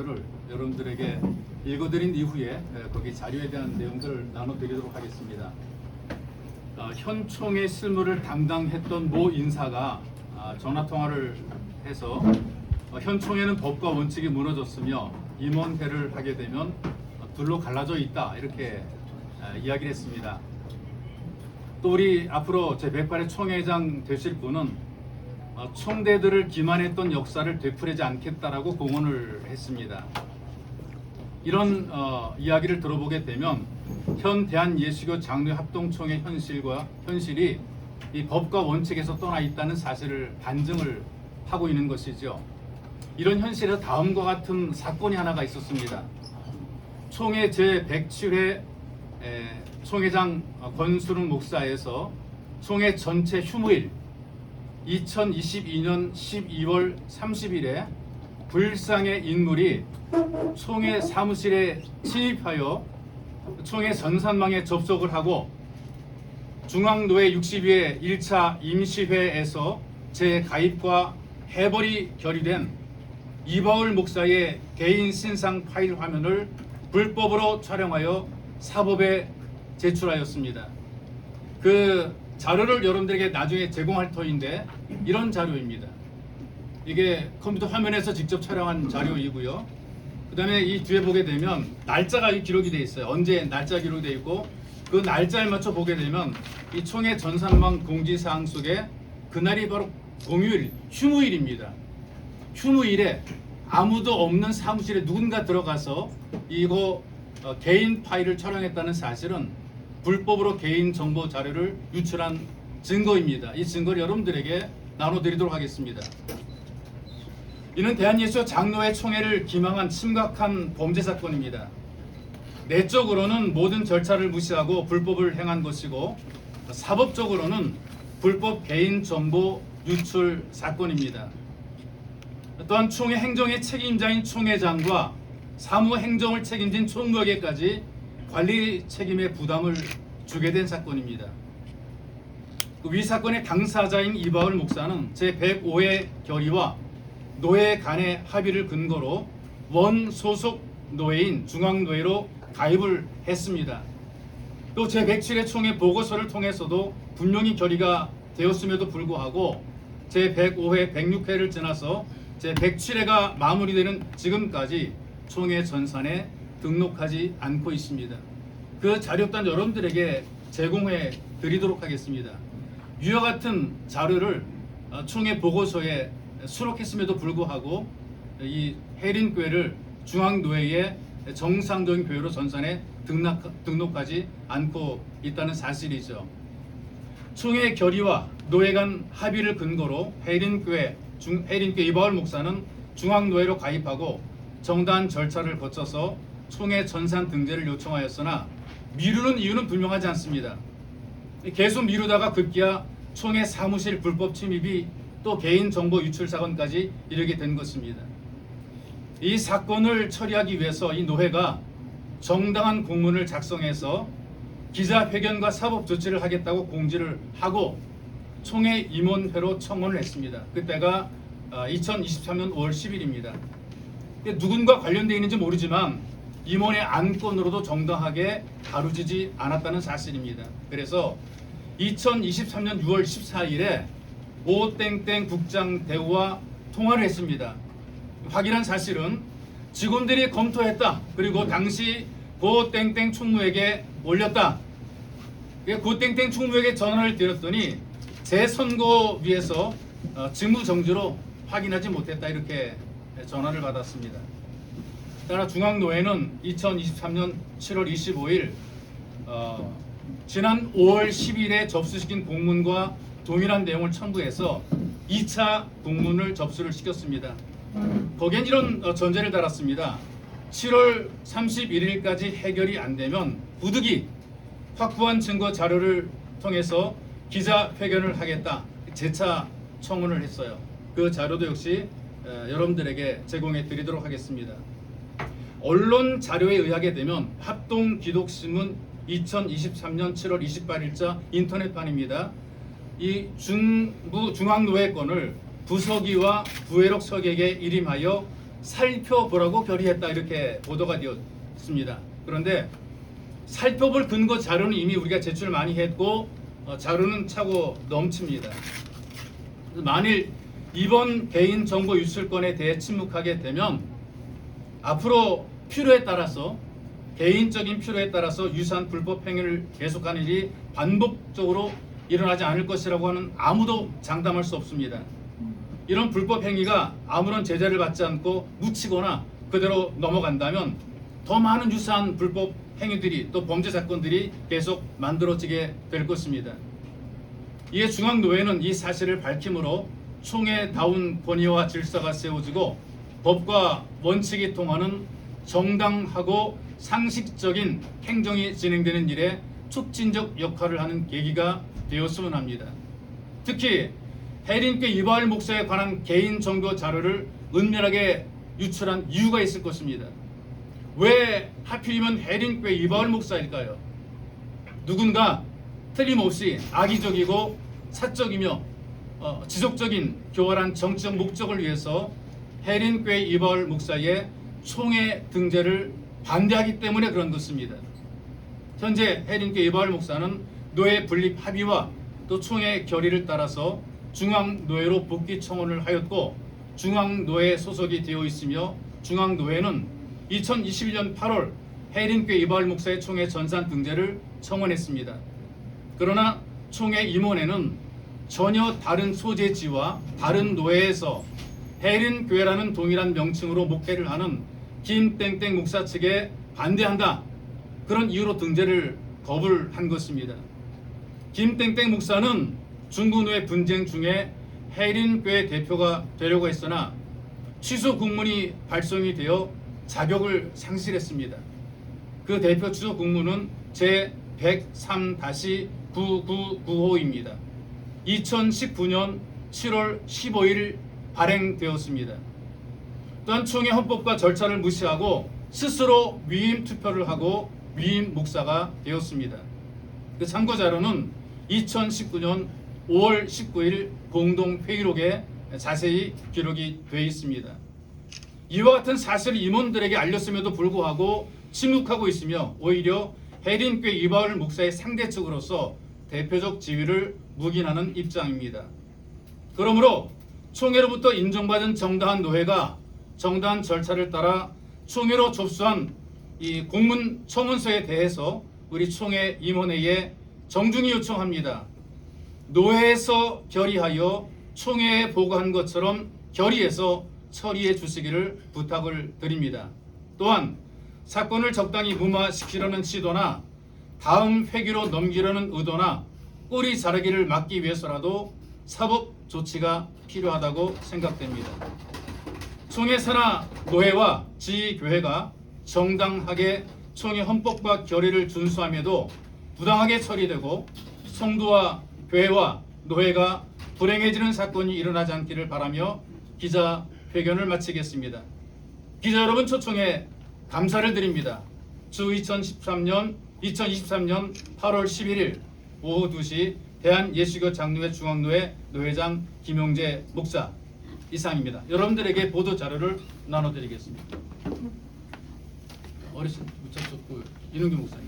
를 여러분들에게 읽어드린 이후에 거기 자료에 대한 내용들을 나눠드리도록 하겠습니다. 현 총회 실무를 담당했던 모 인사가 전화통화를 해서 현 총회는 법과 원칙이 무너졌으며 임원회를 하게 되면 둘로 갈라져 있다 이렇게 이야기를 했습니다. 또 우리 앞으로 제108회 총회장 되실 분은 총대들을 기만했던 역사를 되풀이하지 않겠다라고 공언을 했습니다. 이런 이야기를 들어보게 되면 현 대한예수교 장로회 합동총회 현실이 이 법과 원칙에서 떠나 있다는 사실을 반증을 하고 있는 것이죠. 이런 현실에서 다음과 같은 사건이 하나가 있었습니다. 총회 제107회 총회장 권수릉 목사에서 총회 전체 휴무일 2022년 12월 30일에 불상의 인물이 총회 사무실에 침입하여 총회 전산망에 접속을 하고 중앙노회 62회 1차 임시회에서 재가입과 해벌이 결의된 이바울 목사의 개인 신상 파일 화면을 불법으로 촬영하여 사법에 제출하였습니다. 그 자료를 여러분들에게 나중에 제공할 터인데 이런 자료입니다. 이게 컴퓨터 화면에서 직접 촬영한 자료이고요. 그 다음에 이 뒤에 보게 되면 날짜가 기록이 되어 있어요. 언제 날짜 기록이 되어 있고 그 날짜에 맞춰 보게 되면 이 총회 전산망 공지사항 속에 그날이 바로 공휴일, 휴무일입니다. 휴무일에 아무도 없는 사무실에 누군가 들어가서 이거 개인 파일을 촬영했다는 사실은 불법으로 개인정보 자료를 유출한 증거입니다. 이 증거를 여러분들에게 나눠드리도록 하겠습니다. 이는 대한예수교 장로회 총회를 기망한 심각한 범죄 사건입니다. 내적으로는 모든 절차를 무시하고 불법을 행한 것이고 사법적으로는 불법 개인정보 유출 사건입니다. 또한 총회 행정의 책임자인 총회장과 사무행정을 책임진 총무에게까지 관리 책임의 부담을 주게 된 사건입니다. 위 사건의 당사자인 이바울 목사는 제105회 결의와 노회 간의 합의를 근거로 원 소속 노회인 중앙노회로 가입을 했습니다. 또 제107회 총회 보고서를 통해서도 분명히 결의가 되었음에도 불구하고 제105회 106회를 지나서 제107회가 마무리되는 지금까지 총회 전산에 등록하지 않고 있습니다. 그 자료 또한 여러분들에게 제공해 드리도록 하겠습니다. 이와 같은 자료를 총회 보고서에 수록했음에도 불구하고 이 해린교회를 중앙노회의 정상적인 교회로 전산에 등록하지 않고 있다는 사실이죠. 총회 결의와 노회 간 합의를 근거로 해린교회 이바울 목사는 중앙노회로 가입하고 정당한 절차를 거쳐서 총회 전산 등재를 요청하였으나 미루는 이유는 분명하지 않습니다. 계속 미루다가 급기야 총회 사무실 불법 침입이 또 개인정보 유출 사건까지 이르게 된 것입니다. 이 사건을 처리하기 위해서 이 노회가 정당한 공문을 작성해서 기자회견과 사법조치를 하겠다고 공지를 하고 총회 임원회로 청원을 했습니다. 그때가 2023년 5월 10일입니다. 누군가 관련되어 있는지 모르지만 임원의 안건으로도 정당하게 다루지 않았다는 사실입니다. 그래서 2023년 6월 14일에 오땡땡 국장 대우와 통화를 했습니다. 확인한 사실은 직원들이 검토했다. 그리고 당시 고땡땡 총무에게 올렸다. 고땡땡 총무에게 전화를 드렸더니 재선거위에서 직무정지로 확인하지 못했다. 이렇게 전화를 받았습니다. 따라 중앙노회는 2023년 7월 25일 지난 5월 10일에 접수시킨 공문과 동일한 내용을 첨부해서 2차 공문을 접수를 시켰습니다. 거기엔 이런 전제를 달았습니다. 7월 31일까지 해결이 안 되면 부득이 확보한 증거 자료를 통해서 기자회견을 하겠다. 재차 청원을 했어요. 그 자료도 역시 여러분들에게 제공해 드리도록 하겠습니다. 언론 자료에 의하게 되면 합동기독신문 2023년 7월 28일자 인터넷판입니다. 이 중앙노회 건을 부서기와 부회록 서객에 일임하여 살펴보라고 결의했다 이렇게 보도가 되었습니다. 그런데 살펴볼 근거 자료는 이미 우리가 제출 많이 했고 자료는 차고 넘칩니다. 만일 이번 개인정보 유출건에 대해 침묵하게 되면 앞으로 필요에 따라서 개인적인 필요에 따라서 유사한 불법 행위를 계속하는 일이 반복적으로 일어나지 않을 것이라고 하는 아무도 장담할 수 없습니다. 이런 불법 행위가 아무런 제재를 받지 않고 묻히거나 그대로 넘어간다면 더 많은 유사한 불법 행위들이 또 범죄 사건들이 계속 만들어지게 될 것입니다. 이에 중앙노회는 이 사실을 밝힘으로 총회다운 권위와 질서가 세워지고 법과 원칙이 통하는 정당하고 상식적인 행정이 진행되는 일에 촉진적 역할을 하는 계기가 되었으면 합니다. 특히 해린교 이바울 목사에 관한 개인 정보 자료를 은밀하게 유출한 이유가 있을 것입니다. 왜 하필이면 해린교 이바울 목사일까요? 누군가 틀림없이 악의적이고 사적이며 지속적인 교활한 정치적 목적을 위해서 해린교회 이바울 목사의 총회 등재를 반대하기 때문에 그런 것입니다. 현재 해린교회 이바울 목사는 노회 분립 합의와 또 총회 결의를 따라서 중앙노회로 복귀 청원을 하였고 중앙노회에 소속이 되어 있으며 중앙노회는 2021년 8월 해린교회 이바울 목사의 총회 전산 등재를 청원했습니다. 그러나 총회 임원회는 전혀 다른 소재지와 다른 노회에서 해린교회라는 동일한 명칭으로 목회를 하는 김땡땡 목사 측에 반대한다. 그런 이유로 등재를 거부를 한 것입니다. 김땡땡 목사는 중구노회 분쟁 중에 해린교회 대표가 되려고 했으나 취소 공문이 발송이 되어 자격을 상실했습니다. 그 대표 취소 공문은 제103-9995입니다. 2019년 7월 15일 발행되었습니다. 또한 총회 헌법과 절차를 무시하고 스스로 위임 투표를 하고 위임 목사가 되었습니다. 그 참고 자료는 2019년 5월 19일 공동회의록에 자세히 기록이 되어 있습니다. 이와 같은 사실을 임원들에게 알렸음에도 불구하고 침묵하고 있으며 오히려 해린교회 이바울 목사의 상대측으로서 대표적 지위를 묵인하는 입장입니다. 그러므로 총회로부터 인정받은 정당한 노회가 정당한 절차를 따라 총회로 접수한 이 공문 청원서에 대해서 우리 총회 임원회에 정중히 요청합니다. 노회에서 결의하여 총회에 보고한 것처럼 결의해서 처리해 주시기를 부탁을 드립니다. 또한 사건을 적당히 무마시키려는 시도나 다음 회기로 넘기려는 의도나 꼬리 자르기를 막기 위해서라도 사법 조치가 필요하다고 생각됩니다. 총회 산하 노회와 지휘교회가 정당하게 총회 헌법과 결의를 준수함에도 부당하게 처리되고 성도와 교회와 노회가 불행해지는 사건이 일어나지 않기를 바라며 기자회견을 마치겠습니다. 기자 여러분 초청해 감사를 드립니다. 주 2023년 8월 11일 오후 2시 대한예수교 장로회 중앙노회 노회장 김용재 목사 이상입니다. 여러분들에게 보도 자료를 나눠드리겠습니다. 어르신 무척 좋고 이능규 목사님.